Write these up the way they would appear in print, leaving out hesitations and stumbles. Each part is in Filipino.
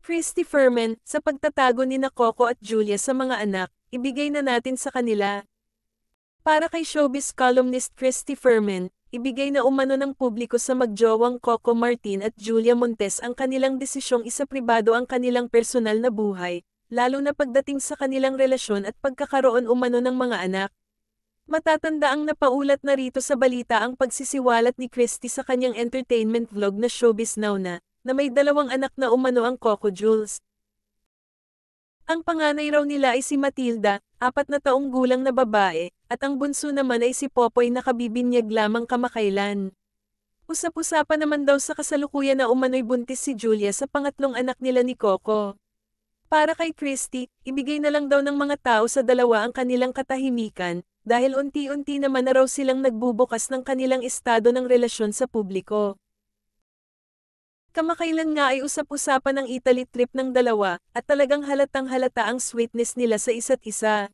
Christy Fermin, sa pagtatago ni na Coco at Julia sa mga anak, ibigay na natin sa kanila. Para kay showbiz columnist Christy Fermin, ibigay na umano ng publiko sa magjowang Coco Martin at Julia Montes ang kanilang desisyong isapribado ang kanilang personal na buhay, lalo na pagdating sa kanilang relasyon at pagkakaroon umano ng mga anak. Matatanda ang napaulat na rito sa balita ang pagsisiwalat ni Christy sa kanyang entertainment vlog na Showbiz Now na may 2 anak na umano ang Coco Jules. Ang panganay raw nila ay si Matilda, 4 na taong gulang na babae, at ang bunso naman ay si Popoy na kabibinyag lamang kamakailan. Usap-usapan naman daw sa kasalukuyan na umano'y buntis si Julia sa pangatlong anak nila ni Coco. Para kay Christy, ibigay na lang daw ng mga tao sa dalawa ang kanilang katahimikan, dahil unti-unti naman na raw silang nagbubukas ng kanilang estado ng relasyon sa publiko. Kamakailan nga ay usap-usapan ang Italy trip ng dalawa, at talagang halatang-halata ang sweetness nila sa isa't isa.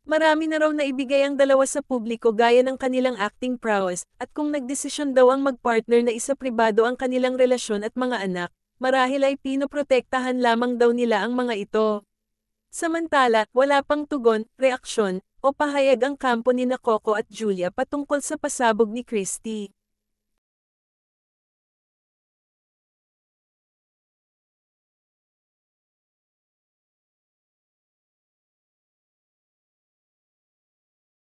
Marami na raw na ibigay ang dalawa sa publiko gaya ng kanilang acting prowess, at kung nagdesisyon daw ang magpartner na isapribado ang kanilang relasyon at mga anak, marahil ay pinoprotektahan lamang daw nila ang mga ito. Samantala, wala pang tugon, reaksyon, o pahayag ang kampo ni na Coco at Julia patungkol sa pasabog ni Christy.